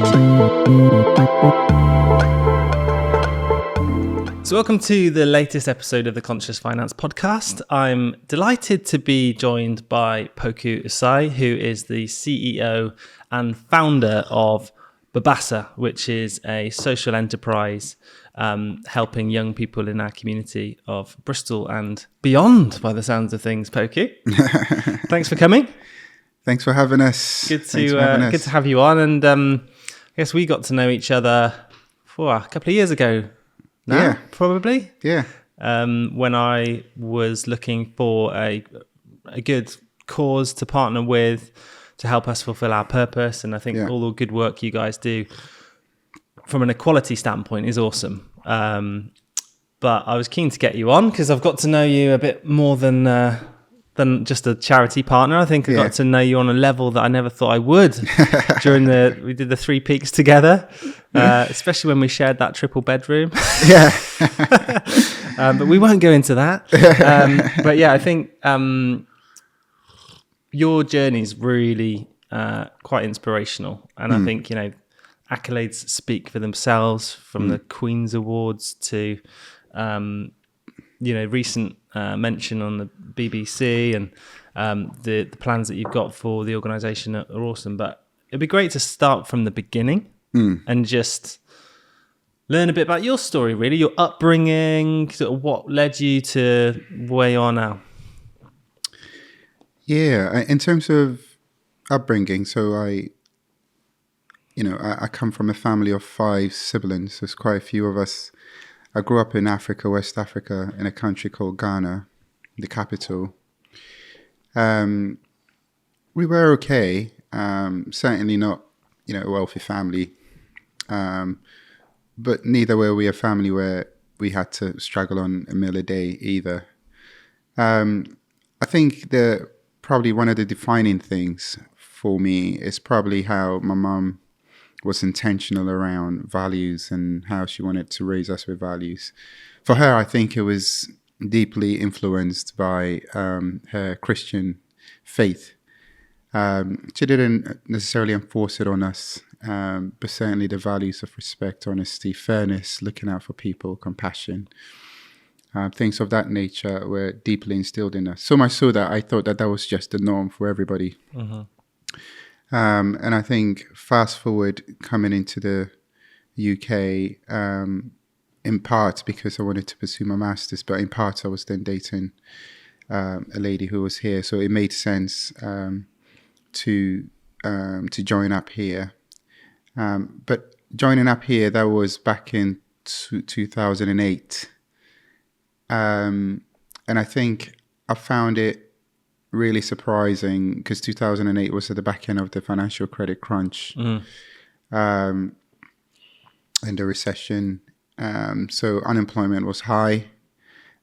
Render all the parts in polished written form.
So welcome to the latest episode of the Conscious Finance Podcast. I'm delighted to be joined by Poku Osei, who is the CEO and founder of Babbasa, which is a social enterprise helping young people in our community of Bristol and beyond, by the sounds of things. Poku, thanks for coming. Thanks for having us. Good to have you on. And I guess we got to know each other for a couple of years ago. Now, yeah, probably. Yeah. When I was looking for a good cause to partner with to help us fulfill our purpose, and I think all the good work you guys do from an equality standpoint is awesome. But I was keen to get you on because I've got to know you a bit more than just a charity partner. I think I got to know you on a level that I never thought I would we did the 3 Peaks together, especially when we shared that triple bedroom. Yeah. But we won't go into that. But yeah, I think your journey is really quite inspirational. And I think, accolades speak for themselves, from the Queen's Awards to, recent mention on the BBC, and the plans that you've got for the organisation are awesome. But it'd be great to start from the beginning and just learn a bit about your story, really, your upbringing, sort of what led you to where you are now. Yeah, in terms of upbringing, so I come from a family of 5 siblings. There's quite a few of us. I grew up in Africa, West Africa, in a country called Ghana, the capital. We were okay, certainly not, a wealthy family, but neither were we a family where we had to struggle on a meal a day either. I think probably one of the defining things for me is probably how my mum was intentional around values and how she wanted to raise us with values. For her, I think it was deeply influenced by her Christian faith. She didn't necessarily enforce it on us, but certainly the values of respect, honesty, fairness, looking out for people, compassion, things of that nature were deeply instilled in us. So much so that I thought that was just the norm for everybody. Mm-hmm. And I think fast forward coming into the UK, in part because I wanted to pursue my master's, but in part I was then dating a lady who was here, so it made sense to join up here. But joining up here, that was back in 2008, and I think I found it really surprising because 2008 was at the back end of the financial credit crunch and the recession. So unemployment was high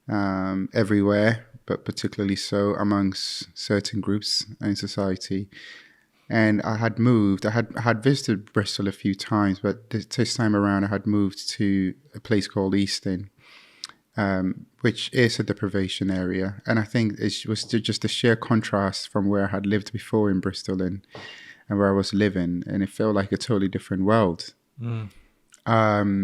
everywhere, but particularly so amongst certain groups in society. And I had moved. I had visited Bristol a few times, but this time around I had moved to a place called Easton, which is a deprivation area. And I think it was just a sheer contrast from where I had lived before in Bristol and where I was living. And it felt like a totally different world. That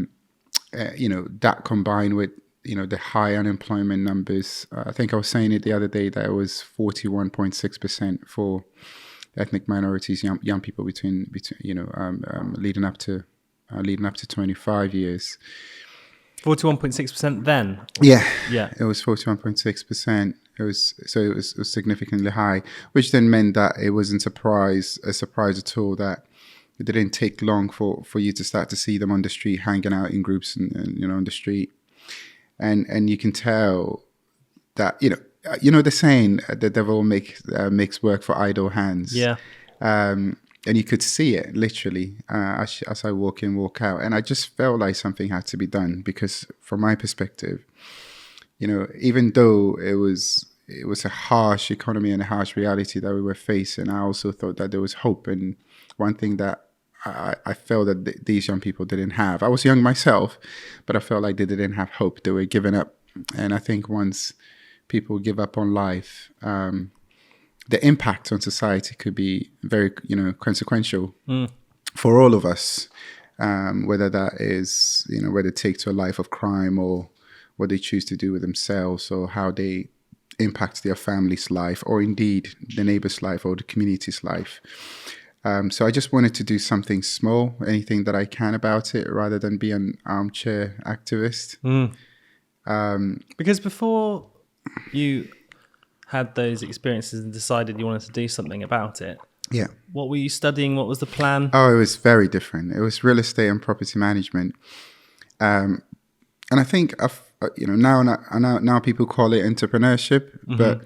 combined with, the high unemployment numbers. I think I was saying it the other day that it was 41.6% for ethnic minorities, young people between leading up to 25 years. 41.6% then? Yeah. It was 41.6%. It was significantly high, which then meant that it wasn't a surprise at all that it didn't take long for you to start to see them on the street, hanging out in groups and on the street. And you can tell that, the saying, the devil makes work for idle hands. Yeah. And you could see it literally as I walk in, walk out. And I just felt like something had to be done because from my perspective, even though it was a harsh economy and a harsh reality that we were facing, I also thought that there was hope. And one thing that I felt that these young people didn't have. I was young myself, but I felt like they didn't have hope. They were giving up. And I think once people give up on life, the impact on society could be very, consequential. for all of us, whether that is, whether they take to a life of crime or what they choose to do with themselves or how they impact their family's life or indeed the neighbor's life or the community's life. So I just wanted to do something small, anything that I can about it, rather than be an armchair activist. Because before you had those experiences and decided you wanted to do something about it, yeah, what were you studying? What was the plan? Oh, it was very different. It was real estate and property management. And I think, now people call it entrepreneurship, but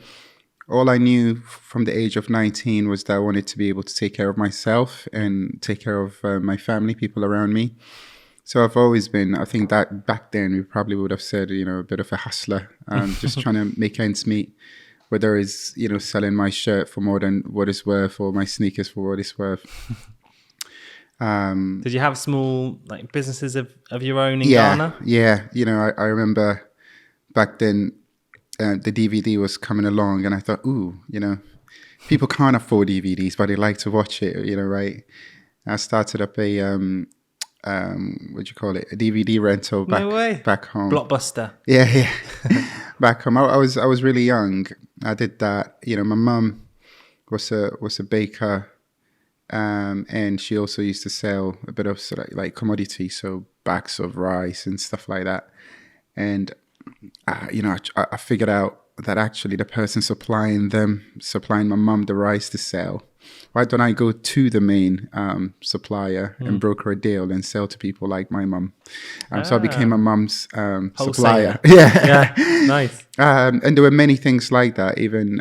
all I knew from the age of 19 was that I wanted to be able to take care of myself and take care of my family, people around me. So I've always been, I think that back then we probably would have said, a bit of a hustler, just trying to make ends meet, whether it's, selling my shirt for more than what it's worth or my sneakers for what it's worth. Did you have small businesses of your own in Ghana? Yeah. I remember back then the DVD was coming along and I thought, people can't afford DVDs, but they like to watch it, right? I started up a, a DVD rental back home. Blockbuster. Yeah. Back home. I was really young. I did that. My mum was a baker. And she also used to sell a bit of sort of like commodity, so bags of rice and stuff like that. And, I figured out that actually the person supplying my mum the rice to sell, why don't I go to the main supplier and broker a deal and sell to people like my mum? So I became my mum's supplier. Yeah, nice. And there were many things like that. Even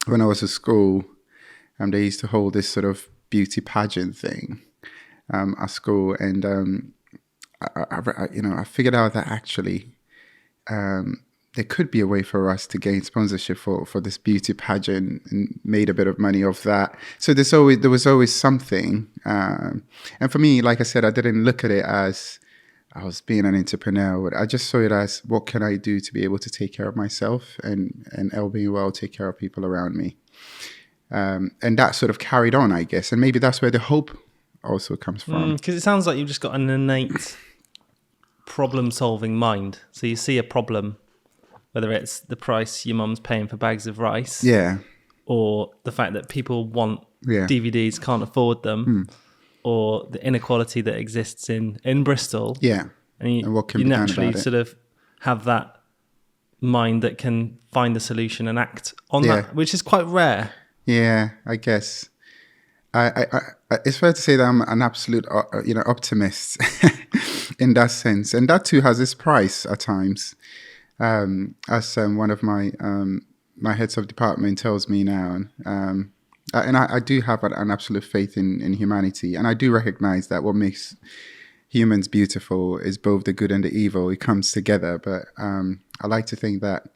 when I was at school, they used to hold this sort of beauty pageant thing at school, and I figured out that actually there could be a way for us to gain sponsorship for this beauty pageant, and made a bit of money off that. So there was always something, and for me, like I said, I didn't look at it as I was being an entrepreneur. I just saw it as, what can I do to be able to take care of myself and all being well, take care of people around me. And that sort of carried on, I guess. And maybe that's where the hope also comes from. Because it sounds like you've just got an innate problem-solving mind. So you see a problem, whether it's the price your mum's paying for bags of rice, or the fact that people want DVDs, can't afford them, or the inequality that exists in Bristol. Yeah. And what can you be done naturally about it. sort of have that mind that can find a solution and act on that, which is quite rare. Yeah, I guess. I it's fair to say that I'm an absolute, optimist in that sense, and that too has its price at times. As one of my heads of department tells me now, and I do have an absolute faith in humanity, and I do recognize that what makes humans beautiful is both the good and the evil. It comes together, but I like to think that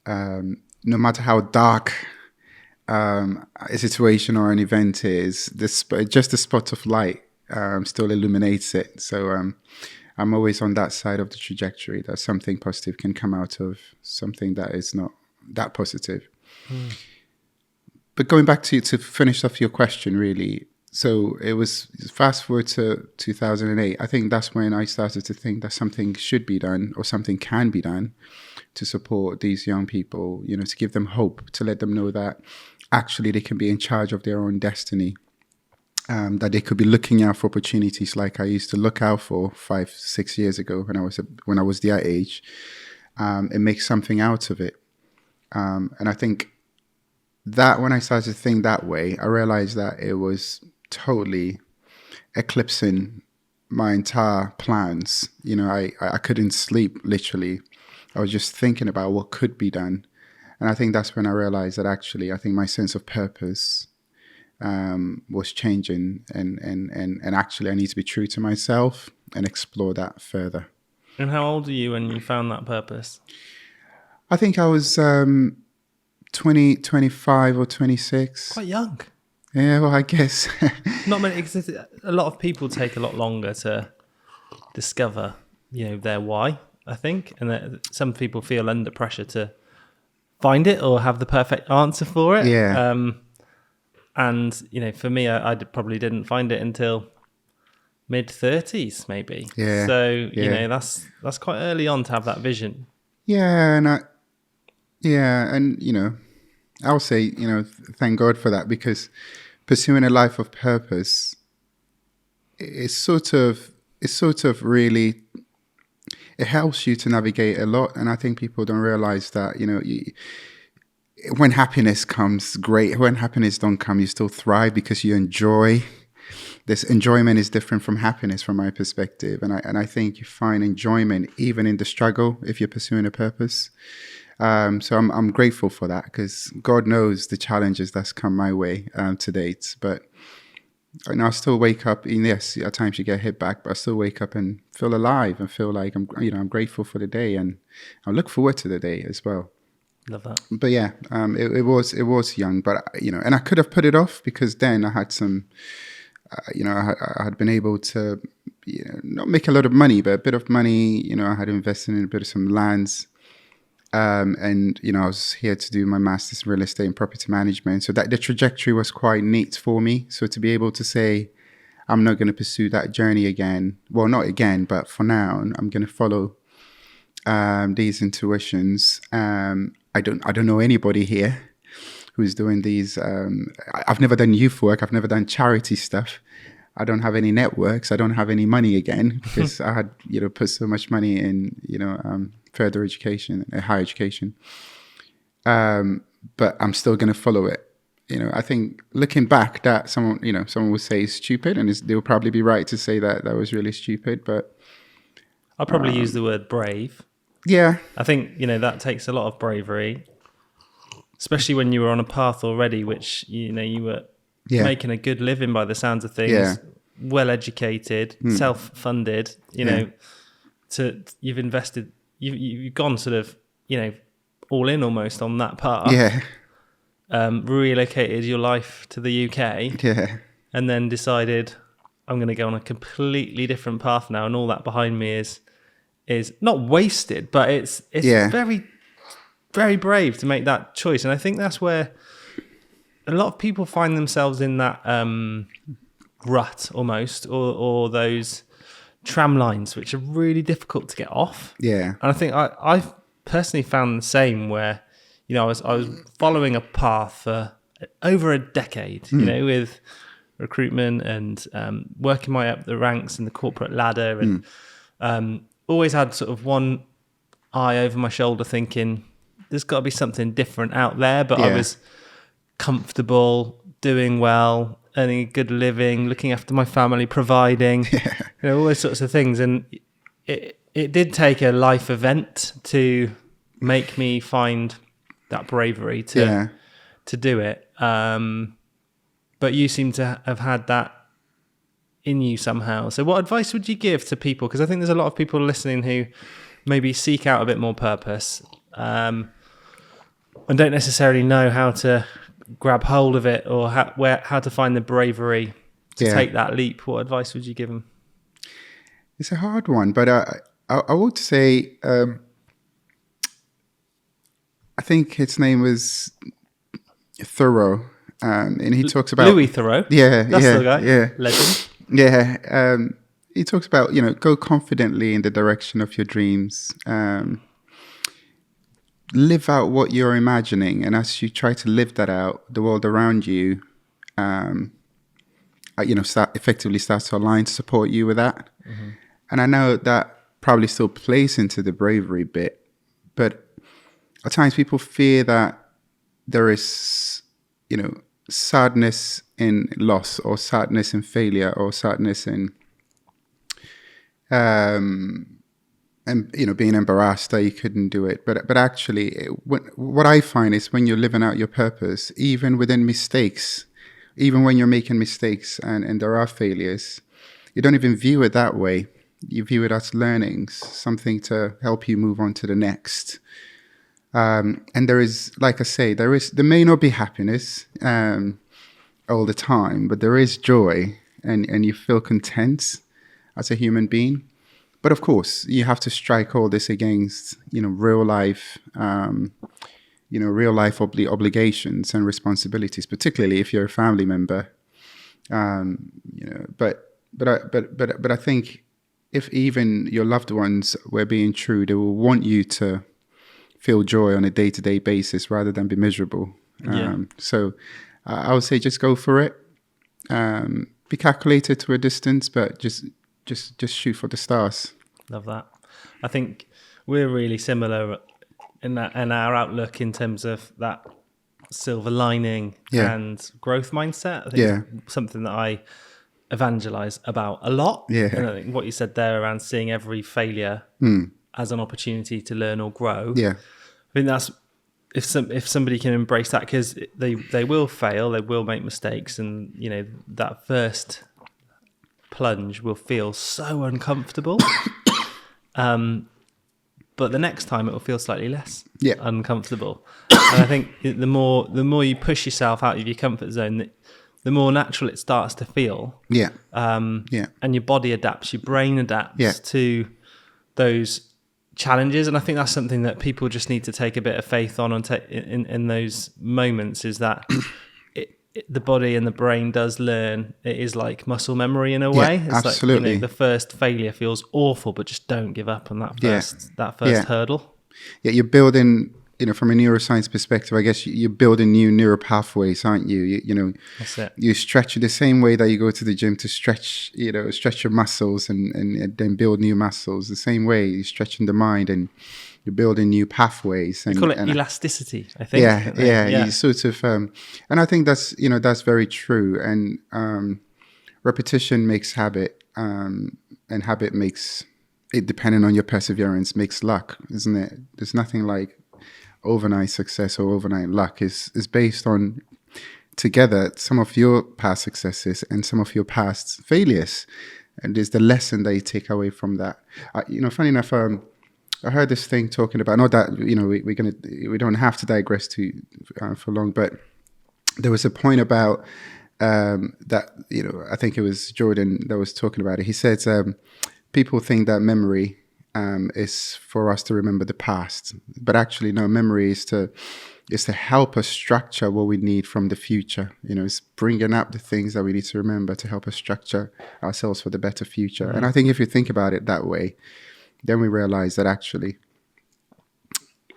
no matter how dark a situation or an event is, just a spot of light still illuminates it. So I'm always on that side of the trajectory, that something positive can come out of something that is not that positive. But going back to finish off your question, really. So it was fast forward to 2008. I think that's when I started to think that something should be done, or something can be done, to support these young people, to give them hope, to let them know that actually they can be in charge of their own destiny, that they could be looking out for opportunities like I used to look out for 5-6 years ago when I was their age, and make something out of it. And I think that when I started to think that way, I realized that it was totally eclipsing my entire plans. I couldn't sleep, literally. I was just thinking about what could be done. And I think that's when I realized that actually, I think my sense of purpose was changing, and actually I need to be true to myself and explore that further. And how old are you when you found that purpose? I think I was 20, 25 or 26. Quite young. Yeah, well, I guess. Not many. A lot of people take a lot longer to discover, their why, I think. And that some people feel under pressure to find it or have the perfect answer for it. Yeah. And, for me, I probably didn't find it until mid-30s, maybe. Yeah. So, that's quite early on to have that vision. Yeah. And I'll say, thank God for that, because pursuing a life of purpose is sort of really, it helps you to navigate a lot. And I think people don't realize that, when happiness comes, great. When happiness don't come, you still thrive because you enjoy. This enjoyment is different from happiness from my perspective. And I think you find enjoyment even in the struggle if you're pursuing a purpose. So I'm grateful for that, because God knows the challenges that's come my way to date. But I still wake up, and yes, at times you get hit back, but I still wake up and feel alive and feel like I'm grateful for the day, and I look forward to the day as well. Love that. But yeah, it was young, but and I could have put it off, because then I had some, I had been able to, not make a lot of money, but a bit of money. I had invested in a bit of some lands. And I was here to do my master's in real estate and property management, so that the trajectory was quite neat for me. So to be able to say, I'm not going to pursue that journey again. Well, not again, but for now, I'm going to follow these intuitions. I don't know anybody here who's doing these. I've never done youth work. I've never done charity stuff. I don't have any networks. I don't have any money again, because I had put so much money in further education, higher education. But I'm still going to follow it. I think looking back, that someone would say is stupid, and they'll probably be right to say that was really stupid. But I'll probably use the word brave. Yeah. I think, that takes a lot of bravery, especially when you were on a path already, which, you were making a good living by the sounds of things, well educated, self-funded, you've invested, you've gone sort of, all in almost on that path. Yeah. Relocated your life to the UK. Yeah. And then decided, I'm going to go on a completely different path now. And all that behind me is not wasted, but it's very, very brave to make that choice. And I think that's where a lot of people find themselves in that rut almost, or those tram lines, which are really difficult to get off. Yeah. And I think I've personally found the same, where, I was following a path for over a decade, with recruitment and working my way up the ranks in the corporate ladder, and always had sort of one eye over my shoulder thinking, there's got to be something different out there. But I was comfortable, doing well, earning a good living, looking after my family, providing, all those sorts of things. And it did take a life event to make me find that bravery to do it. But you seem to have had that in you somehow. So what advice would you give to people? Because I think there's a lot of people listening who maybe seek out a bit more purpose, and don't necessarily know how to grab hold of it, or how to find the bravery to take that leap. What advice would you give them? It's a hard one, but I would say, I think his name was Thoreau, and he talks about Louis Thoreau. Yeah, that's the guy. Yeah, legend. Yeah, he talks about go confidently in the direction of your dreams. Live out what you're imagining, and as you try to live that out, the world around you, effectively starts to align to support you with that. Mm-hmm. And I know that probably still plays into the bravery bit, but at times people fear that there is, sadness in loss, or sadness in failure, or sadness in, and being embarrassed that you couldn't do it. But actually, what I find is when you're living out your purpose, even within mistakes, even when you're making mistakes and there are failures, you don't even view it that way. You view it as learnings, something to help you move on to the next. And there is, like I say, there may not be happiness all the time, but there is joy, and you feel content as a human being. But of course, you have to strike all this against, real life, real life obligations and responsibilities, particularly if you're a family member. But I think if even your loved ones were being true, they will want you to feel joy on a day-to-day basis rather than be miserable. So I would say just go for it. Be calculated to a distance, but just shoot for the stars. Love that. I think we're really similar in our outlook in terms of that silver lining and growth mindset. I think it's something that I evangelize about a lot. And I think what you said there around seeing every failure as an opportunity to learn or grow. I think that's if somebody can embrace that, because they will fail, they will make mistakes, and that first plunge will feel so uncomfortable. But the next time it will feel slightly less uncomfortable. And I think the more you push yourself out of your comfort zone, the more natural it starts to feel. And your body adapts, your brain adapts to those challenges. And I think that's something that people just need to take a bit of faith on in those moments, is that the body and the brain does learn. It is like muscle memory in a way. It's absolutely. Like, the first failure feels awful, but just don't give up on that first hurdle. You're building, from a neuroscience perspective, I guess you're building new neural pathways, aren't you? That's it. You stretch the same way that you go to the gym to stretch your muscles and then build new muscles. The same way you're stretching the mind and you're building new pathways. And you call it elasticity, I think. You sort of, and I think that's very true. And repetition makes habit, and habit makes it, depending on your perseverance, makes luck, isn't it? There's nothing like overnight success or overnight luck. Is based on together some of your past successes and some of your past failures, and there's the lesson that you take away from that. Funny enough, I heard this thing talking about, not that we don't have to digress for long, but there was a point about that I think it was Jordan that was talking about it. He said people think that memory is for us to remember the past, but actually no, memory is to help us structure what we need from the future. It's bringing up the things that we need to remember to help us structure ourselves for the better future. And I think if you think about it that way, then we realize that actually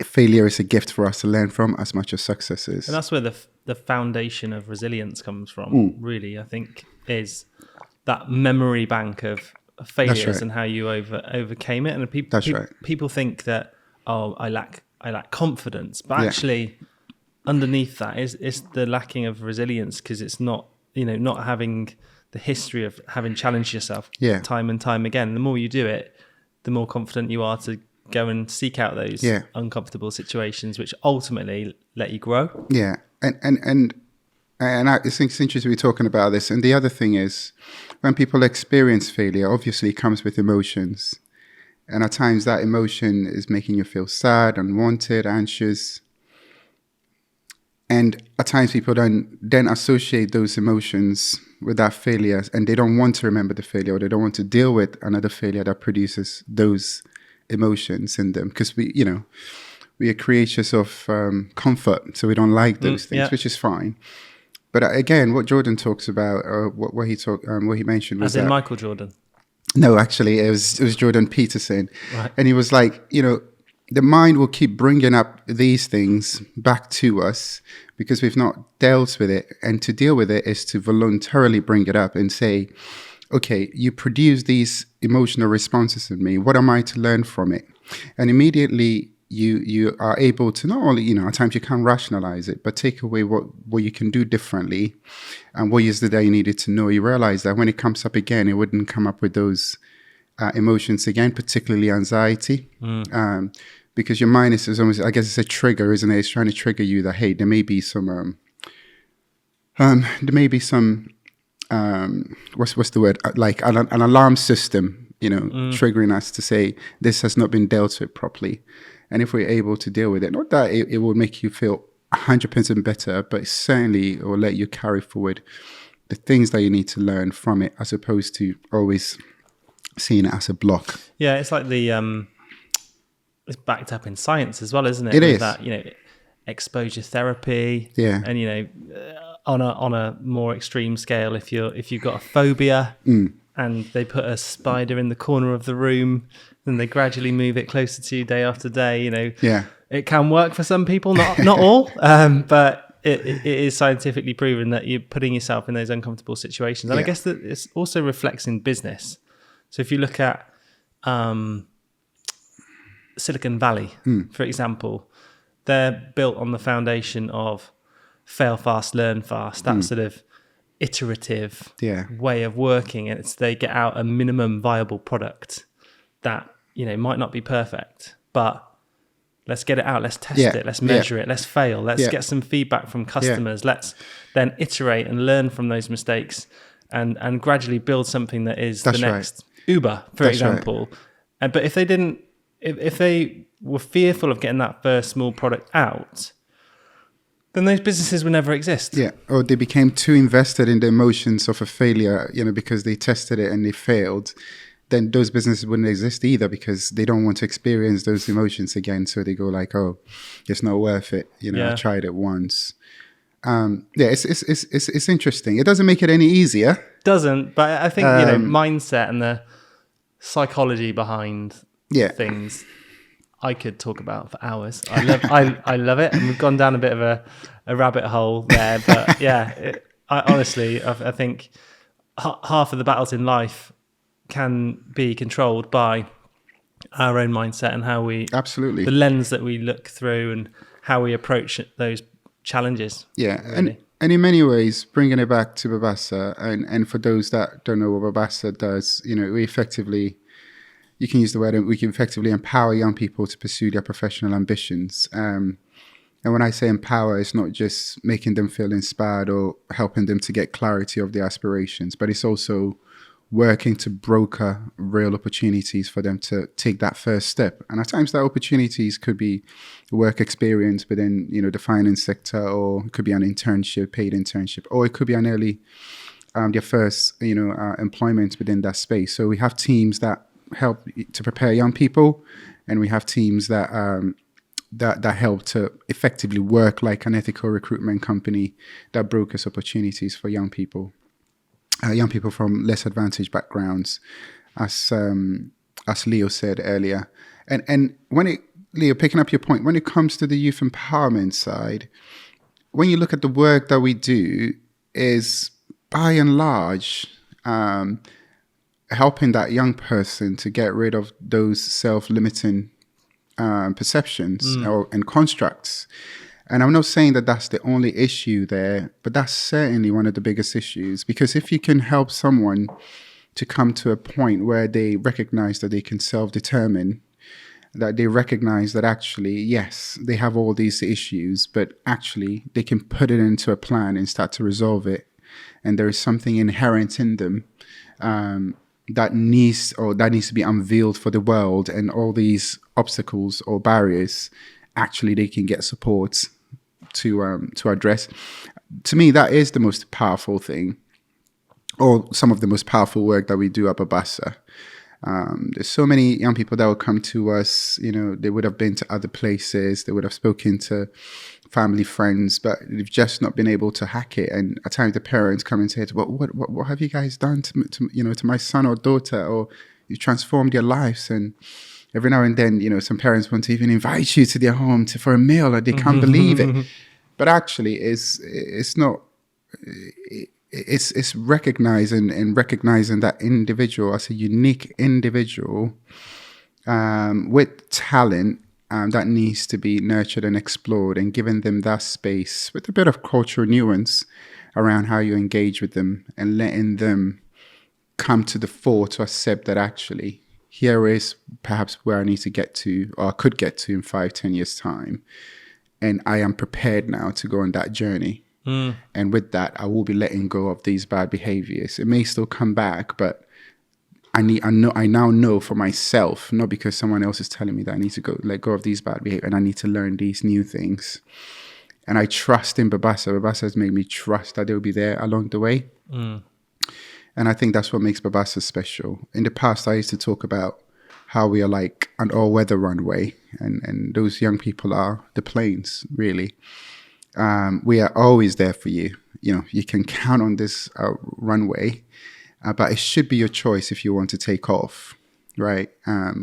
failure is a gift for us to learn from as much as success is. And that's where the foundation of resilience comes from, really, I think, is that memory bank of failures and how you overcame it. And people think that, I lack confidence, but actually underneath that is the lacking of resilience, because it's not having the history of having challenged yourself time and time again. The more you do it, the more confident you are to go and seek out those uncomfortable situations, which ultimately let you grow. Yeah, and I think it's interesting we're talking about this. And the other thing is, when people experience failure, obviously it comes with emotions, and at times that emotion is making you feel sad, unwanted, anxious. And at times people then associate those emotions with that failure, and they don't want to remember the failure, or they don't want to deal with another failure that produces those emotions in them, because we are creatures of comfort, so we don't like those things, which is fine. But again, what Jordan talks about, or what he mentioned was, as in Michael Jordan. No, actually, it was Jordan Peterson, right. And he was like, the mind will keep bringing up these things back to us because we've not dealt with it. And to deal with it is to voluntarily bring it up and say, okay, you produce these emotional responses in me. What am I to learn from it? And immediately you are able to not only, at times you can't rationalize it, but take away what you can do differently and what is it that you needed to know. You realize that when it comes up again, it wouldn't come up with those emotions again, particularly anxiety. Because your mind is almost, I guess it's a trigger, isn't it? It's trying to trigger you that, hey, there may be some, what's the word? Like an alarm system, triggering us to say this has not been dealt with properly. And if we're able to deal with it, not that it will make you feel 100% better, but certainly it will let you carry forward the things that you need to learn from it, as opposed to always seeing it as a block. Yeah, it's like it's backed up in science as well, isn't it? It is. That, exposure therapy. Yeah. And, you know, on a more extreme scale, if you've got a phobia and they put a spider in the corner of the room, then they gradually move it closer to you day after day, you know. Yeah. It can work for some people, not all, but it is scientifically proven that you're putting yourself in those uncomfortable situations. And I guess that it also reflects in business. So if you look at Silicon Valley, for example, they're built on the foundation of fail fast, learn fast, that sort of iterative way of working. And they get out a minimum viable product that, you know, might not be perfect, but let's get it out, let's test it, let's measure it, let's fail, let's get some feedback from customers, let's then iterate and learn from those mistakes and gradually build something that is the next Uber, for example. Right. But if they didn't, if they were fearful of getting that first small product out, then those businesses would never exist. Yeah, or they became too invested in the emotions of a failure, you know, because they tested it and they failed. Then those businesses wouldn't exist either because they don't want to experience those emotions again. So they go like, oh, it's not worth it. You know, I tried it once. It's interesting. It doesn't make it any easier. Doesn't, but I think, you know, mindset and the psychology behind things, I could talk about for hours. I love it. And we've gone down a bit of a rabbit hole there. But honestly, I think half of the battles in life can be controlled by our own mindset and how we the lens that we look through and how we approach those challenges. Really. And in many ways, bringing it back to Babbasa, and for those that don't know what Babbasa does, you know, you can use the word, we can effectively empower young people to pursue their professional ambitions. And when I say empower, it's not just making them feel inspired or helping them to get clarity of their aspirations, but it's also working to broker real opportunities for them to take that first step. And at times that opportunities could be work experience within, you know, the finance sector, or it could be an internship, paid internship, or it could be an early, their first, you know, employment within that space. So we have teams that help to prepare young people, and we have teams that that help to effectively work like an ethical recruitment company that brokers opportunities for young people from less advantaged backgrounds, as Leo said earlier. And Leo, picking up your point, when it comes to the youth empowerment side, when you look at the work that we do, is by and large helping that young person to get rid of those self-limiting perceptions and constructs. And I'm not saying that that's the only issue there, but that's certainly one of the biggest issues. Because if you can help someone to come to a point where they recognize that they can self-determine, that they recognize that actually, yes, they have all these issues, but actually they can put it into a plan and start to resolve it. And there is something inherent in them that needs to be unveiled for the world, and all these obstacles or barriers, actually they can get support to address. To me, that is the most powerful thing, or some of the most powerful work that we do at Babbasa. There's so many young people that will come to us, you know, they would have been to other places, they would have spoken to family, friends, but they've just not been able to hack it. And at times the parents come and say, well, what have you guys done to my son or daughter, or you transformed their lives? And every now and then, you know, some parents want to even invite you to their home for a meal, or they can't believe it. But actually, it's recognizing that individual as a unique individual with talent that needs to be nurtured and explored, and giving them that space with a bit of cultural nuance around how you engage with them, and letting them come to the fore to accept that actually, here is perhaps where I need to get to, or I could get to in 5-10 years time. And I am prepared now to go on that journey. And with that, I will be letting go of these bad behaviors. It may still come back, but I now know for myself, not because someone else is telling me that I need to let go of these bad behaviors, and I need to learn these new things. And I trust in Babbasa. Babbasa has made me trust that they'll be there along the way. And I think that's what makes Babbasa special. In the past, I used to talk about how we are like an all-weather runway, and those young people are the planes, really. We are always there for you. You can count on this runway, but it should be your choice if you want to take off, right?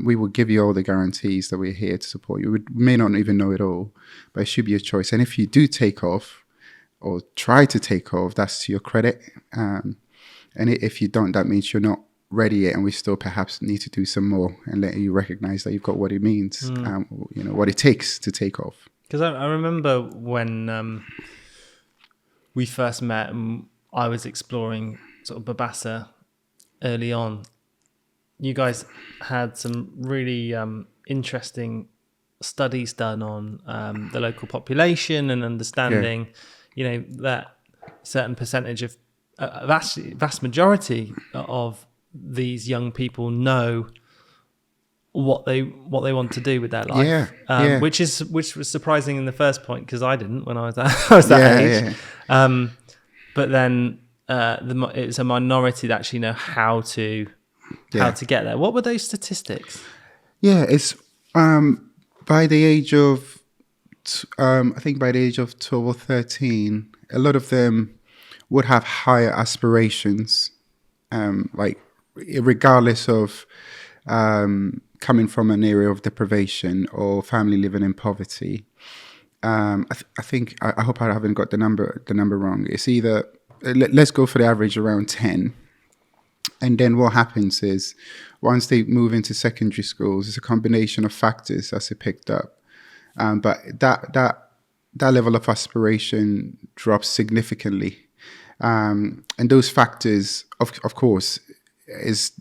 We will give you all the guarantees that we're here to support you. We may not even know it all, but it should be your choice. And if you do take off or try to take off, that's to your credit. And if you don't, that means you're not ready yet, and we still perhaps need to do some more and let you recognize that you've got what it means, what it takes to take off. Because I remember when we first met and I was exploring sort of Babbasa early on, you guys had some really interesting studies done on the local population and understanding, that certain percentage of vast majority of these young people know what they want to do with their life, which was surprising in the first point, because I didn't when I was that age. But then it's a minority that actually know how to get there. What were those statistics? It's by the age of I think by the age of 12 or 13, a lot of them would have higher aspirations, regardless of coming from an area of deprivation or family living in poverty. I think I hope I haven't got the number wrong. It's either let's go for the average around 10, and then what happens is once they move into secondary schools, it's a combination of factors as it picked up, but that level of aspiration drops significantly, and those factors, of course, is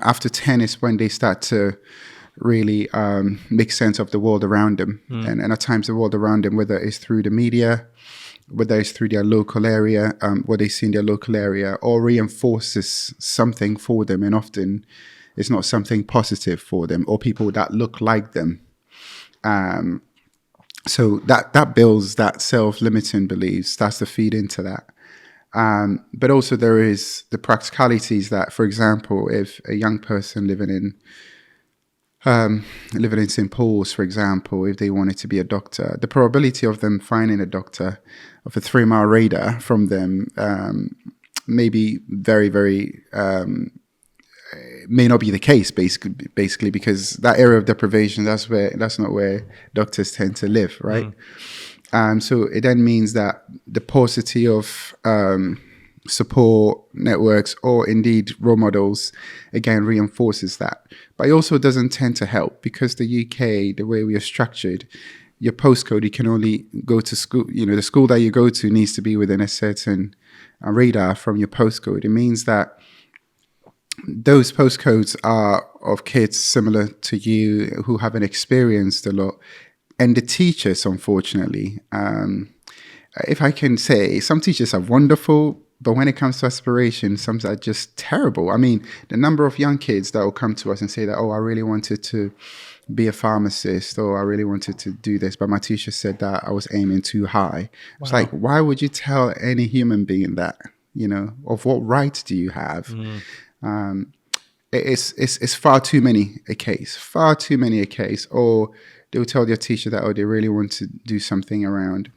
after 10 is when they start to really make sense of the world around them. And at times the world around them, whether it's through the media, whether it's through their local area, what they see in their local area, or reinforces something for them, and often it's not something positive for them or people that look like them. So that builds that self-limiting belief, starts to feed into that. But also there is the practicalities that, for example, if a young person living in St. Paul's, for example, if they wanted to be a doctor, the probability of them finding a doctor of a 3-mile radius from them may be very, very, may not be the case, basically, because that area of deprivation, that's not where doctors tend to live, right? So it then means that the paucity of support networks or indeed role models, again, reinforces that. But it also doesn't tend to help, because the UK, the way we are structured, your postcode, you can only go to school, the school that you go to needs to be within a certain radar from your postcode. It means that those postcodes are of kids similar to you who haven't experienced a lot. And the teachers, unfortunately, if I can say, some teachers are wonderful, but when it comes to aspiration, some are just terrible. I mean, the number of young kids that will come to us and say that, I really wanted to be a pharmacist, or I really wanted to do this, but my teacher said that I was aiming too high. Wow. It's like, why would you tell any human being that? Of what rights do you have? It's far too many a case. Or they'll tell their teacher that, they really want to do something around,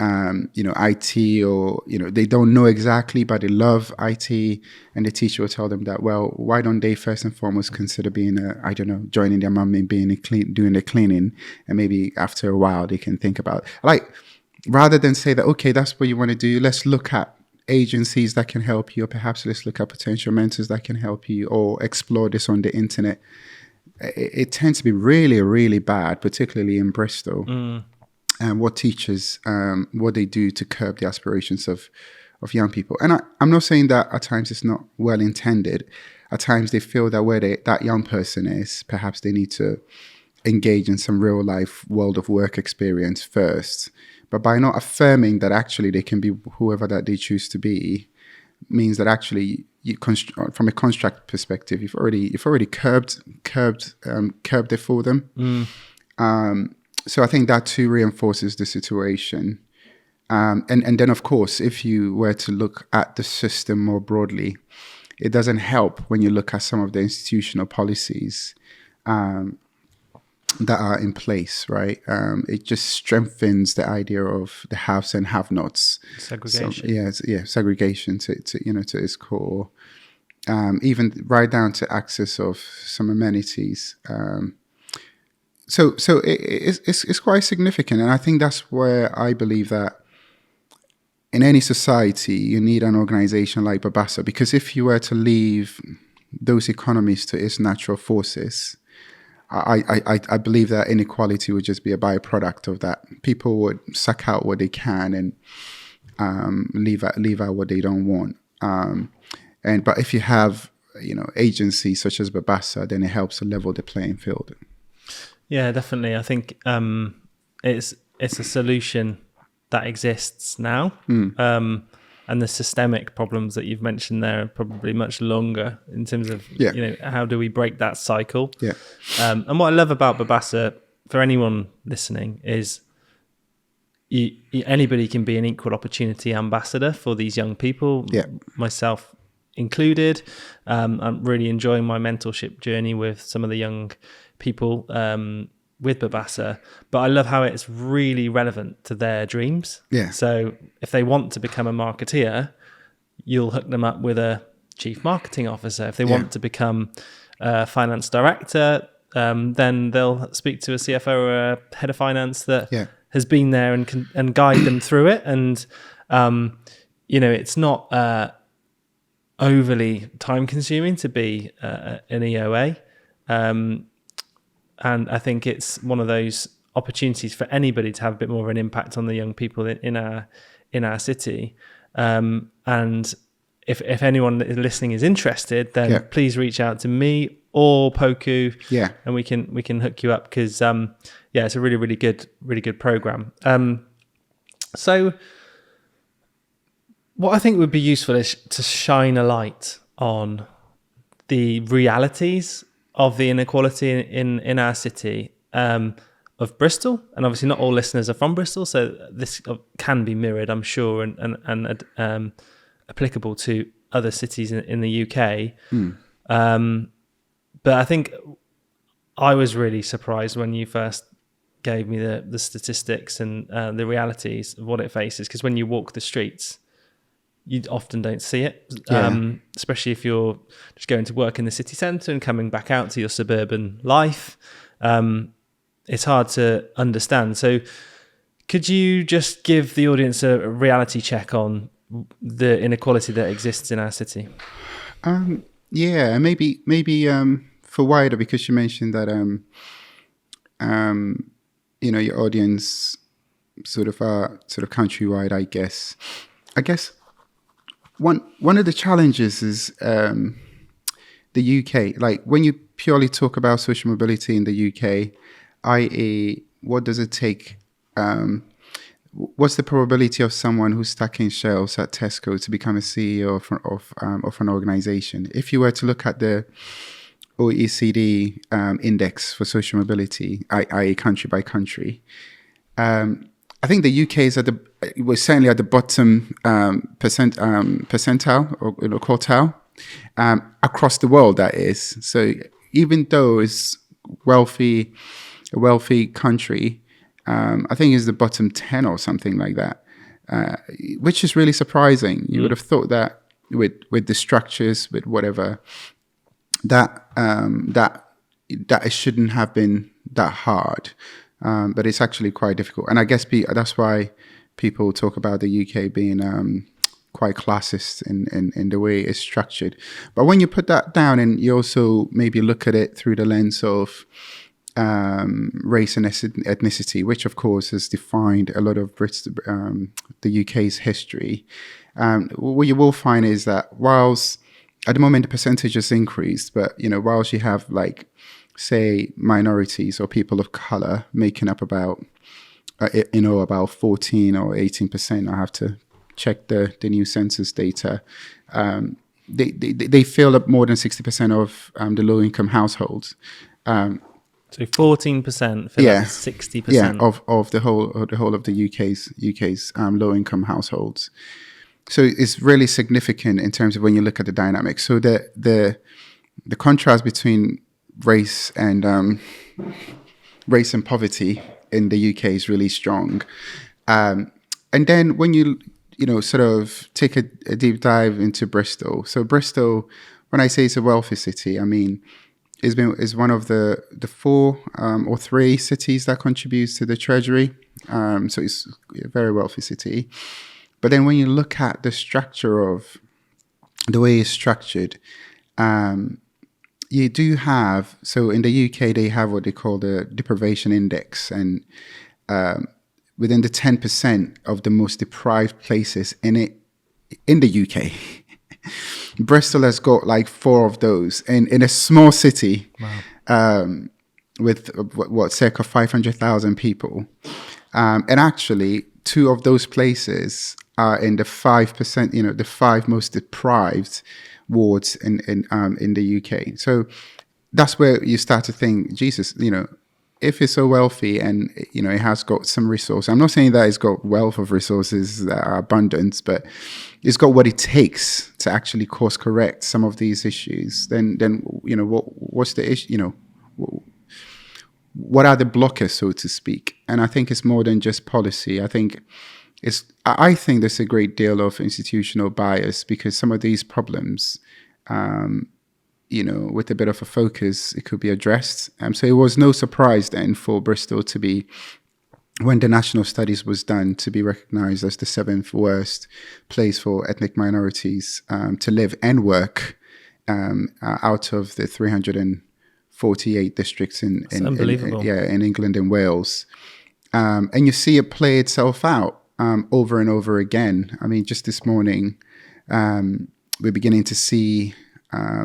IT, or, they don't know exactly, but they love IT. And the teacher will tell them that, well, why don't they first and foremost consider being joining their mum and doing the cleaning. And maybe after a while they can think about, rather than say that, okay, that's what you want to do. Let's look at agencies that can help you, or perhaps let's look at potential mentors that can help you, or explore this on the internet. It tends to be really, really bad, particularly in Bristol. And what teachers, what they do to curb the aspirations of young people. And I'm not saying that at times it's not well intended. At times they feel that where that young person is, perhaps they need to engage in some real life world of work experience first. But by not affirming that actually they can be whoever that they choose to be, means that actually from a construct perspective, you've already curbed it for them. So I think that too reinforces the situation. And then, of course, if you were to look at the system more broadly, it doesn't help when you look at some of the institutional policies that are in place, right? It just strengthens the idea of the haves and have-nots. Segregation. So, segregation to its core. Even right down to access of some amenities. So it's quite significant, and I think that's where I believe that in any society you need an organization like Babbasa, because if you were to leave those economies to its natural forces, I believe that inequality would just be a byproduct of that. People would suck out what they can and leave out what they don't want. But if you have agencies such as Babbasa, then it helps to level the playing field. Yeah, definitely. I think it's a solution that exists now, and the systemic problems that you've mentioned there are probably much longer in terms of how do we break that cycle. Yeah. And what I love about Babbasa, for anyone listening, is anybody can be an equal opportunity ambassador for these young people. Yeah. Myself included. I'm really enjoying my mentorship journey with some of the young people with Babbasa, but I love how it's really relevant to their dreams. Yeah. So if they want to become a marketeer, you'll hook them up with a chief marketing officer. If they want to become a finance director, then they'll speak to a CFO or a head of finance that has been there and can guide them through it. And it's not overly time consuming to be an EOA. And I think it's one of those opportunities for anybody to have a bit more of an impact on the young people in our city. And if anyone listening is interested, then please reach out to me or Poku, and we can hook you up, because it's a really good program. So what I think would be useful is to shine a light on the realities of the inequality in our city, of Bristol. And obviously not all listeners are from Bristol, so this can be mirrored, I'm sure, and applicable to other cities in the UK. But I think I was really surprised when you first gave me the statistics and the realities of what it faces, because when you walk the streets, you often don't see it, especially if you're just going to work in the city centre and coming back out to your suburban life. It's hard to understand. So could you just give the audience a reality check on the inequality that exists in our city? Maybe for wider, because you mentioned that your audience sort of countrywide, I guess one of the challenges is the UK. Like when you purely talk about social mobility in the UK, i.e., what does it take? What's the probability of someone who's stacking shelves at Tesco to become a CEO of an organization? If you were to look at the OECD index for social mobility, i.e., country by country, I think the UK is was certainly at the bottom percentile or quartile across the world. That is, so even though it's a wealthy country, I think it's the bottom 10 or something like that, which is really surprising. You would have thought that with the structures, with whatever, that it shouldn't have been that hard. But it's actually quite difficult. And I guess that's why people talk about the UK being quite classist in the way it's structured. But when you put that down and you also maybe look at it through the lens of race and ethnicity, which of course has defined a lot of the UK's history, what you will find is that whilst at the moment the percentage has increased, but whilst you have say minorities or people of color making up about 14 or 18%. I have to check the new census data. They fill up more than 60% of the low income households. So 14% fill up 60%. Of the whole of the UK's low income households. So it's really significant in terms of when you look at the dynamics. So the contrast between race and poverty in the UK is really strong. And then when you sort of take a deep dive into Bristol. So Bristol, when I say it's a wealthy city, I mean is one of the 4 or 3 cities that contributes to the treasury. So it's a very wealthy city. But then when you look at the structure of the way it's structured, you do have, so in the UK, they have what they call the deprivation index. And within the 10% of the most deprived places in the UK, Bristol has got like 4 of those in a small city. Wow. With circa 500,000 people. And actually, 2 of those places are in the 5%, the 5 most deprived wards in the UK. So that's where you start to think, Jesus, if it's so wealthy and it has got some resources. I'm not saying that it's got wealth of resources that are abundant, but it's got what it takes to actually course correct some of these issues. Then what's the issue? What are the blockers, so to speak? And I think it's more than just policy. I think there's a great deal of institutional bias, because some of these problems, with a bit of a focus, it could be addressed. So it was no surprise then for Bristol to be, when the national studies was done, to be recognized as the 7th worst place for ethnic minorities to live and work out of the 348 districts in England and Wales. And you see it play itself out over and over again. I mean, just this morning, we're beginning to see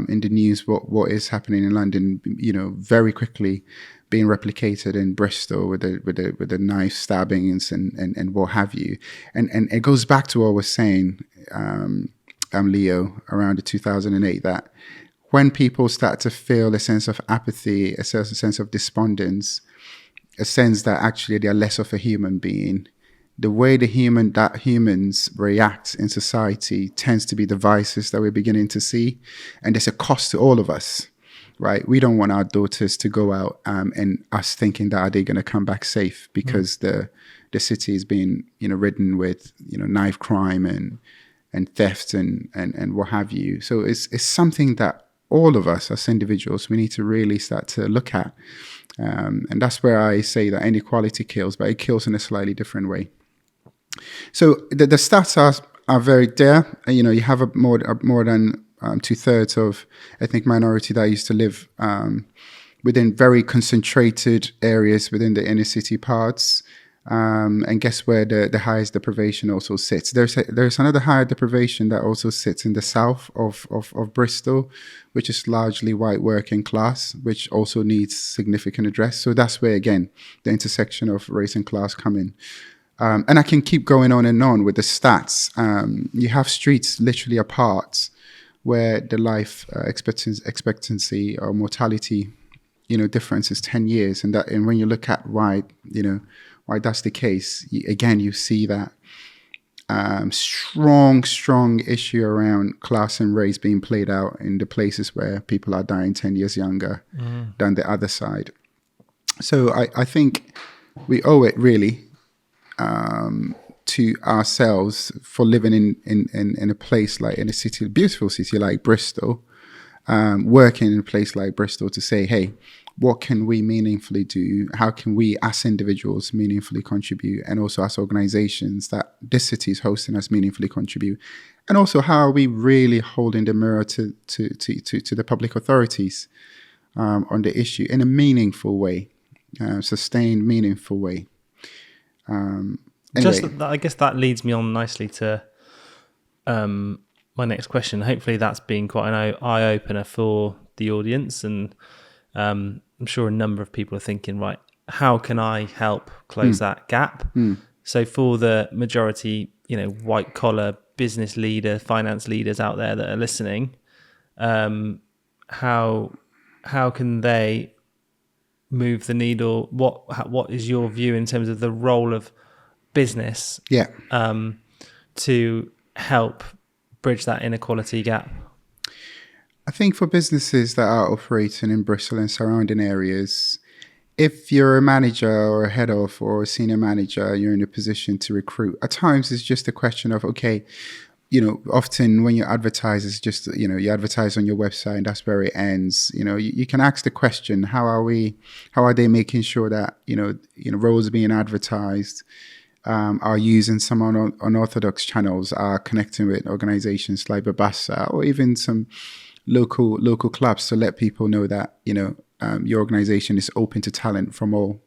in the news what is happening in London, very quickly being replicated in Bristol with the knife stabbings and what have you. And it goes back to what I was saying, Leo, around the 2008, that when people start to feel a sense of apathy, a certain sense of despondence, a sense that actually they're less of a human being, the way humans react in society tends to be the vices that we're beginning to see. And there's a cost to all of us, right? We don't want our daughters to go out and us thinking that are they going to come back safe, because the city is being ridden with knife crime and theft and what have you. So it's something that all of us as individuals, we need to really start to look at. And that's where I say that inequality kills, but it kills in a slightly different way. So the stats are very there. You have more than 2/3 of ethnic minority that used to live within very concentrated areas within the inner city parts. And guess where the highest deprivation also sits? There's another higher deprivation that also sits in the south of Bristol, which is largely white working class, which also needs significant address. So that's where, again, the intersection of race and class come in. And I can keep going on and on with the stats. You have streets literally apart where the life expectancy or mortality, difference is 10 years. And when you look at why that's the case, you see that strong issue around class and race being played out in the places where people are dying 10 years younger than the other side. So I think we owe it really to ourselves for living in a place like, in a city, a beautiful city like Bristol, working in a place like Bristol, to say, hey, what can we meaningfully do? How can we as individuals meaningfully contribute? And also as organizations that this city is hosting us meaningfully contribute? And also, how are we really holding the mirror to the public authorities on the issue in a meaningful way, sustained, meaningful way? Anyway. I guess that leads me on nicely to my next question. Hopefully that's been quite an eye-opener for the audience, and I'm sure a number of people are thinking, right, how can I help close that gap? So for the majority, white-collar business leader, finance leaders out there that are listening, how can they move the needle? What is your view in terms of the role of business to help bridge that inequality gap? I think for businesses that are operating in Bristol and surrounding areas, if you're a manager or a head of or a senior manager, you're in a position to recruit. At times, it's just a question of, okay, often when you advertise, it's just, you advertise on your website and that's where it ends. You can ask the question, how are they making sure that, roles being advertised are using some unorthodox channels, are connecting with organizations like Babbasa or even some local clubs to let people know that, your organization is open to talent from all,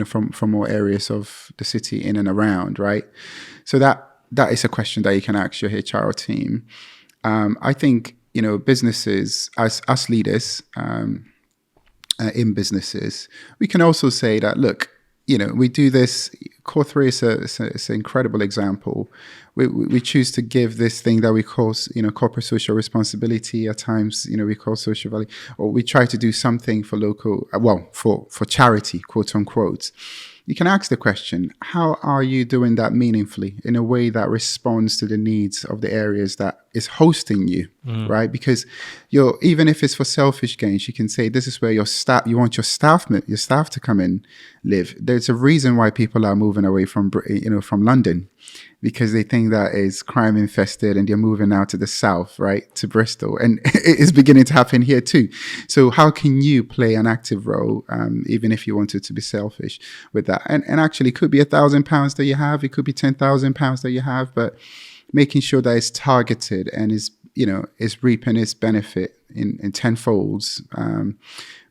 from all areas of the city in and around, right? So that is a question that you can ask your HR team. I think, businesses, as us leaders in businesses, we can also say that, look, we do this. Core 3 is an incredible example. We choose to give this thing that we call, corporate social responsibility. At times, we call social value, or we try to do something for local, for charity, quote unquote. You can ask the question, how are you doing that meaningfully in a way that responds to the needs of the areas that is hosting you, right? Because even if it's for selfish gains, you can say, this is where you want your staff to come and live. There's a reason why people are moving away from London, because they think that is crime infested and they're moving out to the south, right, to Bristol. And it is beginning to happen here too. So how can you play an active role, even if you wanted to be selfish with that? And actually, it could be £1,000 that you have. It could be £10,000 that you have, but making sure that it's targeted and is reaping its benefit in tenfolds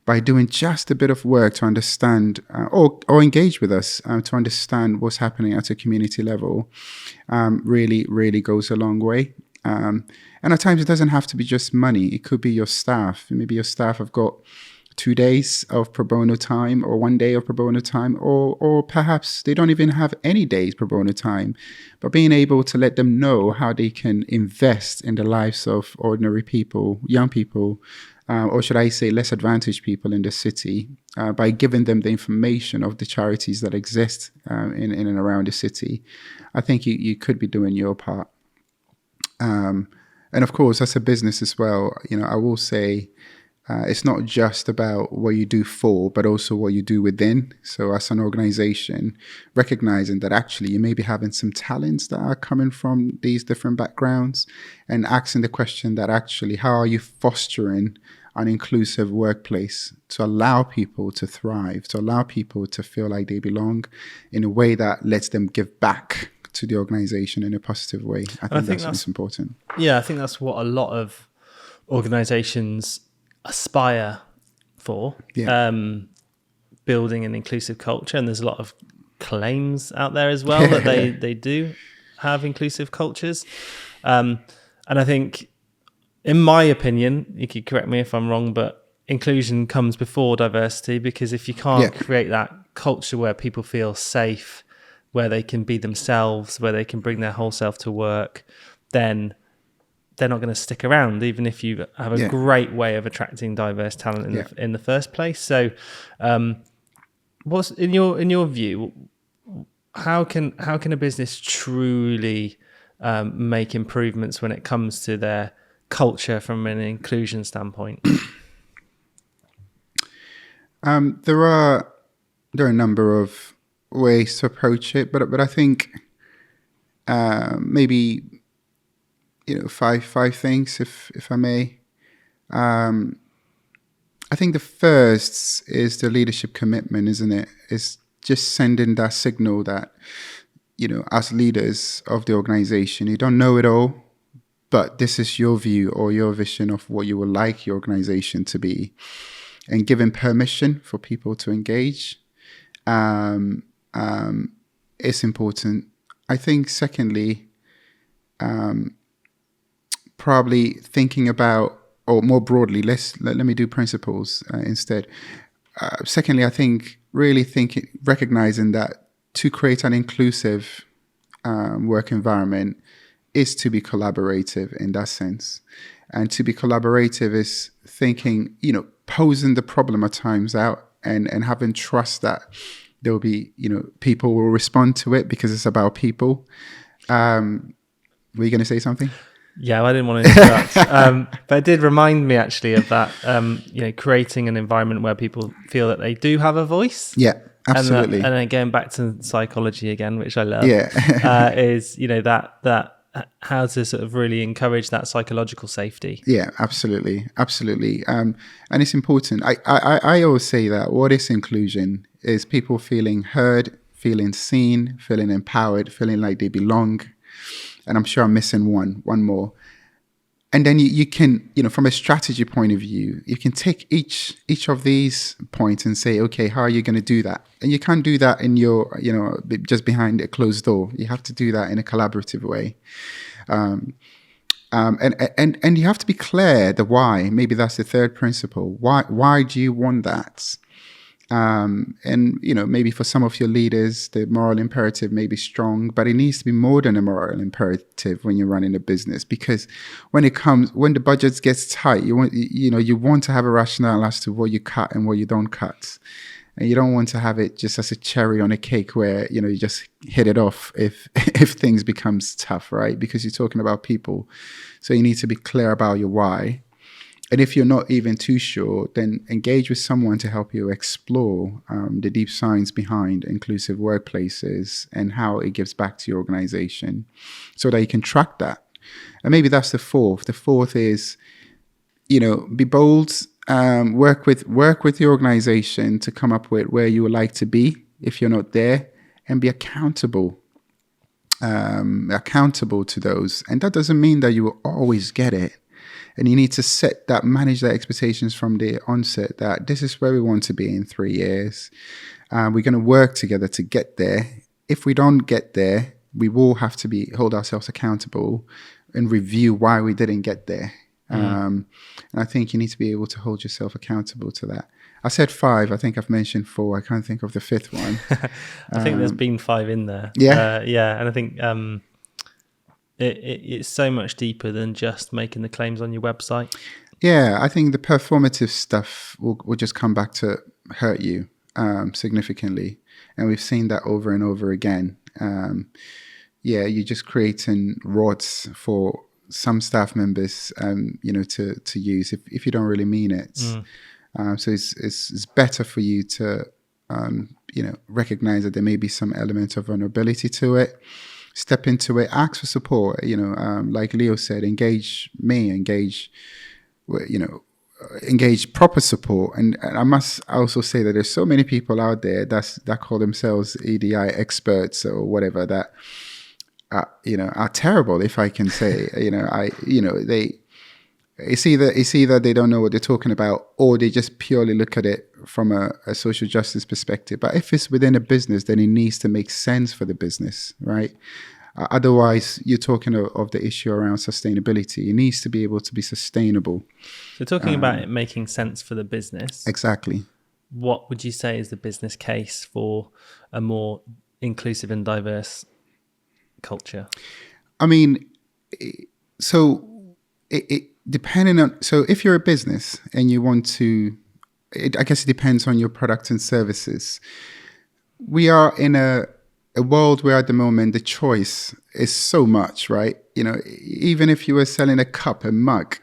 by doing just a bit of work to understand or engage with us to understand what's happening at a community level really, really goes a long way. And at times it doesn't have to be just money. It could be your staff. Maybe your staff have got 2 days of pro bono time or 1 day of pro bono time, or perhaps they don't even have any days pro bono time, but being able to let them know how they can invest in the lives of ordinary people, young people, or should I say less advantaged people in the city, by giving them the information of the charities that exist in and around the city. I think you could be doing your part. And of course, as a business as well, I will say, it's not just about what you do for, but also what you do within. So as an organization, recognizing that actually you may be having some talents that are coming from these different backgrounds, and asking the question that actually, how are you fostering an inclusive workplace to allow people to thrive, to allow people to feel like they belong in a way that lets them give back to the organization in a positive way. I think that's important. Yeah, I think that's what a lot of organizations aspire for, building an inclusive culture, and there's a lot of claims out there as well that they do have inclusive cultures, and I think, in my opinion, you could correct me if I'm wrong, but inclusion comes before diversity, because if you can't create that culture where people feel safe, where they can be themselves, where they can bring their whole self to work, then they're not going to stick around, even if you have a great way of attracting diverse talent in the first place. So, what's in your view? How can a business truly make improvements when it comes to their culture from an inclusion standpoint? There are a number of ways to approach it, but I think maybe five things, if I may. I think the first is the leadership commitment, isn't it? It's just sending that signal that, as leaders of the organization, you don't know it all, but this is your view or your vision of what you would like your organization to be, and giving permission for people to engage is important. I think secondly, probably thinking about, or more broadly, let me do principles instead. Secondly, I think really recognizing that to create an inclusive work environment is to be collaborative in that sense. And to be collaborative is thinking, posing the problem at times out and having trust that there will be, people will respond to it because it's about people. Were you going to say something? Yeah, I didn't want to interrupt, but it did remind me actually of that. Creating an environment where people feel that they do have a voice. Yeah, absolutely. And then going back to psychology again, which I love. Yeah, is that how to sort of really encourage that psychological safety. Yeah, absolutely. And it's important. I always say that what is inclusion is people feeling heard, feeling seen, feeling empowered, feeling like they belong. And I'm sure I'm missing one more. And then you can, from a strategy point of view, you can take each of these points and say, okay, how are you going to do that? And you can't do that in your, just behind a closed door. You have to do that in a collaborative way. And you have to be clear the why. Maybe that's the third principle. Why do you want that? Maybe for some of your leaders, the moral imperative may be strong, but it needs to be more than a moral imperative when you're running a business. Because when the budget gets tight, you want to have a rationale as to what you cut and what you don't cut. And you don't want to have it just as a cherry on a cake where, you just hit it off if things becomes tough, right? Because you're talking about people. So you need to be clear about your why. And if you're not even too sure, then engage with someone to help you explore the deep science behind inclusive workplaces and how it gives back to your organization so that you can track that. And maybe that's the fourth. The fourth is, be bold, work with the organization to come up with where you would like to be if you're not there, and be accountable to those. And that doesn't mean that you will always get it. And you need to manage their expectations from the onset that this is where we want to be in 3 years. We're going to work together to get there. If we don't get there, we will have to hold ourselves accountable and review why we didn't get there. And I think you need to be able to hold yourself accountable to that. I said 5. I think I've mentioned 4. I can't think of the 5th one. I think there's been 5 in there. Yeah. And I think it's so much deeper than just making the claims on your website. Yeah, I think the performative stuff will just come back to hurt you significantly. And we've seen that over and over again. You're just creating rods for some staff members, to use if you don't really mean it. So it's better for you to, recognize that there may be some element of vulnerability to it. Step into it, ask for support, like Leo said, engage proper support. And I must also say that there's so many people out there that call themselves EDI experts or whatever that, are terrible, if I can say, it's either they don't know what they're talking about, or they just purely look at it from a social justice perspective. But if it's within a business, then it needs to make sense for the business, right? Otherwise, you're talking of the issue around sustainability. It needs to be able to be sustainable. So talking about it making sense for the business. Exactly. What would you say is the business case for a more inclusive and diverse culture? I mean, so it depending on, so if you're a business and you want to, I guess it depends on your products and services. We are in a world where at the moment the choice is so much, right? Even if you were selling a mug,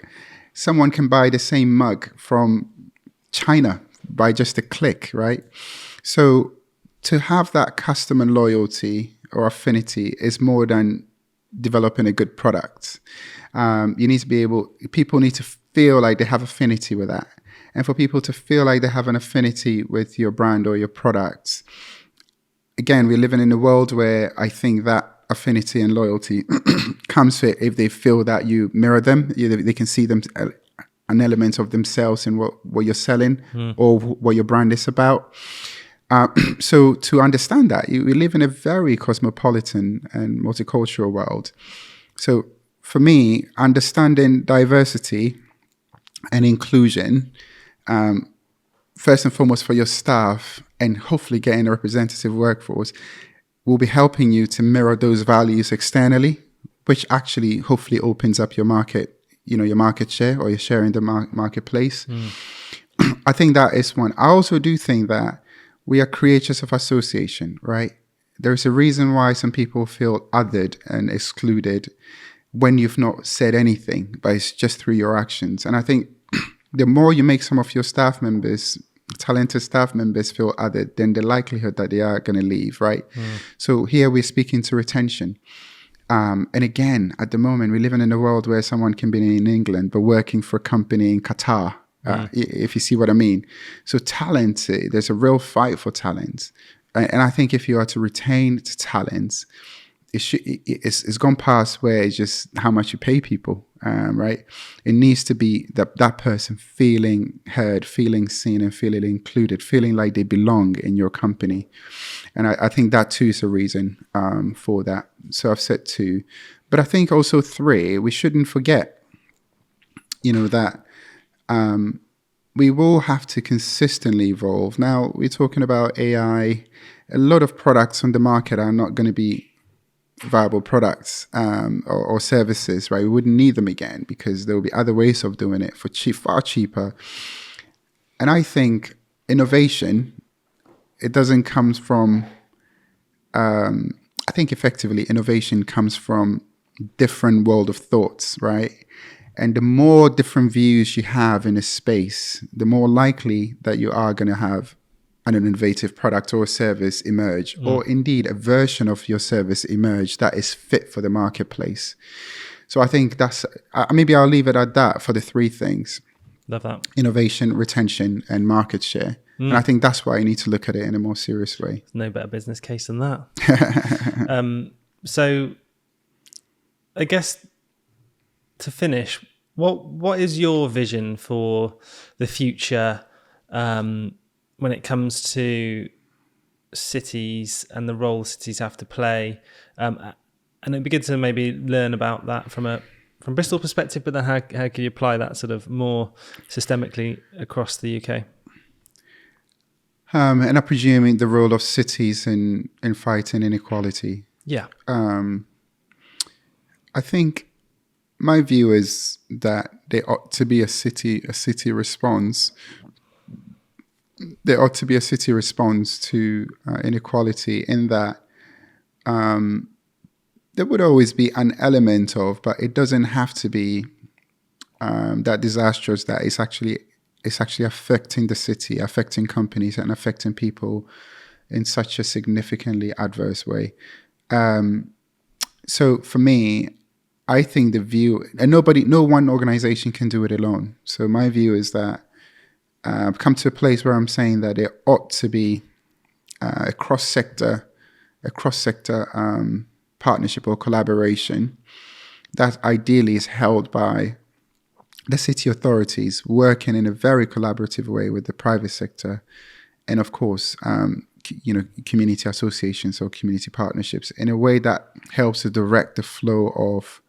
someone can buy the same mug from China by just a click, right? So to have that customer loyalty or affinity is more than developing a good product. You need to be people need to feel like they have affinity with that. And for people to feel like they have an affinity with your brand or your products, again, we're living in a world where I think that affinity and loyalty comes with if they feel that you mirror them, they can see them, an element of themselves in what you're selling or what your brand is about. So to understand that, we live in a very cosmopolitan and multicultural world. So for me, understanding diversity and inclusion, first and foremost for your staff, and hopefully getting a representative workforce, will be helping you to mirror those values externally, which actually hopefully opens up your market, your market share or your share in the marketplace. I think that is one. I also do think that we are creatures of association, right? There's a reason why some people feel othered and excluded. when you've not said anything, but it's just through your actions. And I think the more you make some of your staff members, talented staff members, feel othered, then the likelihood that they are going to leave, right? So here we're speaking to retention. And again, at the moment, we're living in a world where someone can be in England, but working for a company in Qatar, if you see what I mean. So talent, there's a real fight for talent. And I think if you are to retain talents, it's gone past where it's just how much you pay people, right? It needs to be that person feeling heard, feeling seen, and feeling included, feeling like they belong in your company. And I think that too is a reason for that. So I've said 2. But I think also 3, we shouldn't forget, that we will have to consistently evolve. Now, we're talking about AI. A lot of products on the market are not going to be viable products or services, right? We wouldn't need them again because there will be other ways of doing it for far cheaper. And I think innovation, it doesn't come from, I think effectively innovation comes from different world of thoughts, right? And the more different views you have in a space, the more likely that you are going to have an innovative product or service emerge, or indeed a version of your service emerge that is fit for the marketplace. So I think that's, maybe I'll leave it at that for the 3 things. Love that. Innovation, retention, and market share. And I think that's why you need to look at it in a more serious way. There's no better business case than that. So I guess to finish, what is your vision for the future when it comes to cities and the role cities have to play? And it'd be good to maybe learn about that from Bristol perspective, but then how can you apply that sort of more systemically across the UK? And I presume the role of cities in fighting inequality. Yeah. I think my view is that there ought to be a city response. There ought to be a city response to inequality, in that there would always be an element of, but it doesn't have to be that disastrous, that it's actually affecting the city, affecting companies, and affecting people in such a significantly adverse way. So for me, I think the view, and no one organization can do it alone. So my view is that I've come to a place where I'm saying that there ought to be a cross-sector partnership or collaboration that ideally is held by the city authorities, working in a very collaborative way with the private sector, and of course, community associations or community partnerships, in a way that helps to direct the flow of,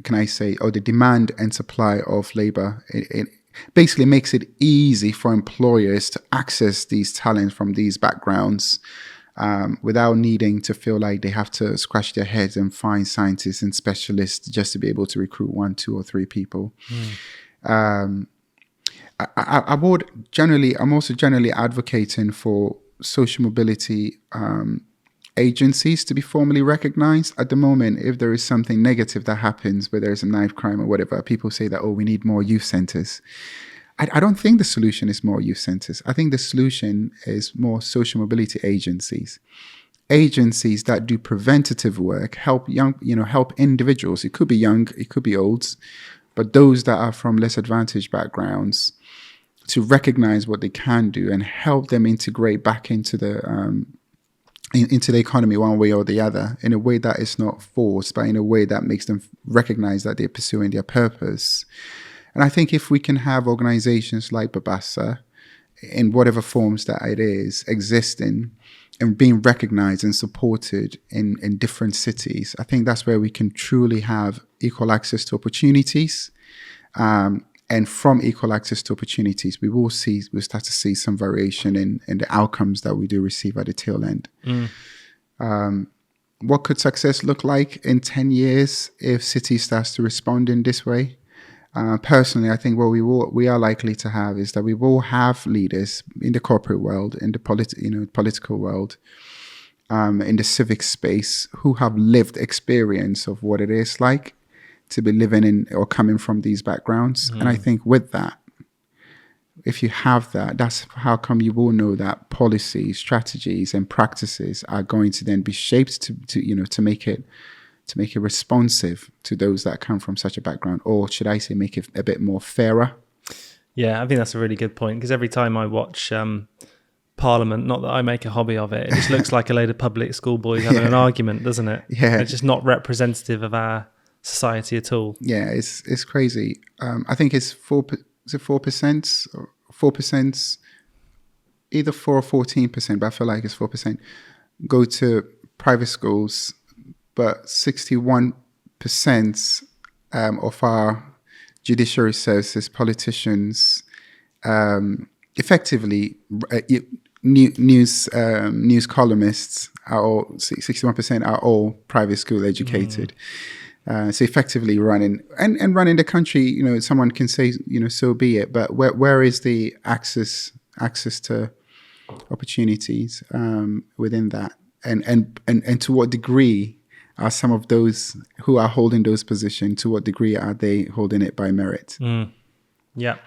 can I say, or the demand and supply of labor. It basically makes it easy for employers to access these talents from these backgrounds without needing to feel like they have to scratch their heads and find scientists and specialists just to be able to recruit 1, 2, or 3 people. I'm also generally advocating for social mobility agencies to be formally recognized. At the moment, if there is something negative that happens, where there's a knife crime or whatever, people say that, we need more youth centers. I don't think the solution is more youth centers. I think the solution is more social mobility agencies that do preventative work, help individuals. It could be young, it could be olds, but those that are from less advantaged backgrounds, to recognize what they can do and help them integrate back into the economy one way or the other, in a way that is not forced, but in a way that makes them recognize that they're pursuing their purpose. And I think if we can have organizations like Babbasa, in whatever forms that it is, existing and being recognized and supported in different cities, I think that's where we can truly have equal access to opportunities. And from equal access to opportunities, we'll start to see some variation in the outcomes that we do receive at the tail end. What could success look like in 10 years if cities starts to respond in this way? Personally, I think what we are likely to have is that we will have leaders in the corporate world, in the political world, in the civic space who have lived experience of what it is like to be living in or coming from these backgrounds. And I think with that, if you have that, that's how come you will know that policies, strategies, and practices are going to then be shaped to make it responsive to those that come from such a background, or should I say, make it a bit more fairer. Yeah, I think that's a really good point, because every time I watch Parliament, not that I make a hobby of it, it just looks like a load of public school boys having an argument, doesn't it? Yeah, it's just not representative of our society at all. Yeah, it's crazy. I think it's 4%, or 4%, either 4 or 14%, but I feel like it's 4%, go to private schools, but 61% of our judiciary services, politicians, effectively news columnists are all 61% are all private school educated. So effectively running and running the country, someone can say, so be it. But where is the access to opportunities within that, and to what degree are some of those who are holding those positions, to what degree are they holding it by merit? Yeah.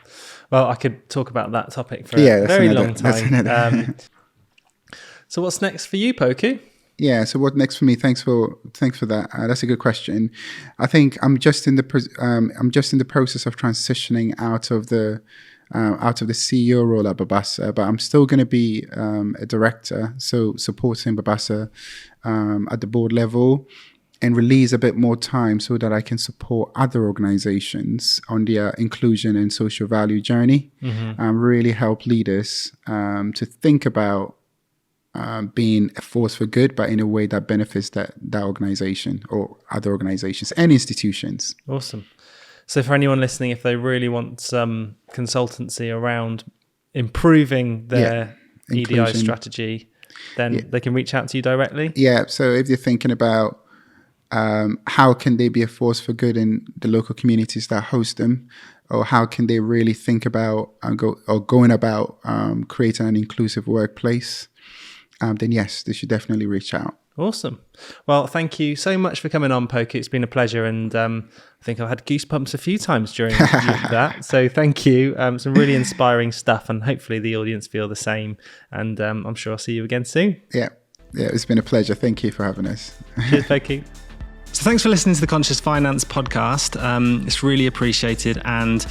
Well, I could talk about that topic for a very long time. So what's next for you, Poku? Yeah. So what next for me? Thanks for that. That's a good question. I think I'm just in the process of transitioning out of the CEO role at Babbasa, but I'm still going to be a director, so supporting Babbasa at the board level, and release a bit more time so that I can support other organizations on their inclusion and social value journey, really help leaders to think about being a force for good, but in a way that benefits that organization or other organizations and institutions. Awesome. So for anyone listening, if they really want some consultancy around improving their EDI strategy, then they can reach out to you directly? Yeah. So if you're thinking about how can they be a force for good in the local communities that host them, or how can they really think about going about creating an inclusive workplace, then yes, they should definitely reach out. Awesome. Well, thank you so much for coming on, Poku. It's been a pleasure, and I think I've had goosebumps a few times during that. So thank you. Some really inspiring stuff, and hopefully the audience feel the same. And I'm sure I'll see you again soon. Yeah, it's been a pleasure. Thank you for having us. Cheers, Poku. So thanks for listening to the Conscious Finance podcast. It's really appreciated. And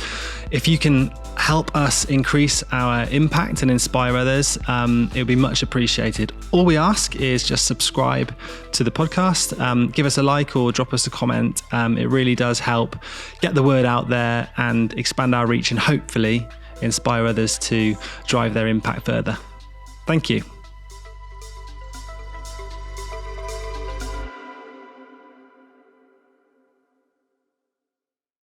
if you can help us increase our impact and inspire others, it would be much appreciated. All we ask is just subscribe to the podcast, give us a like or drop us a comment. It really does help get the word out there and expand our reach, and hopefully inspire others to drive their impact further. Thank you.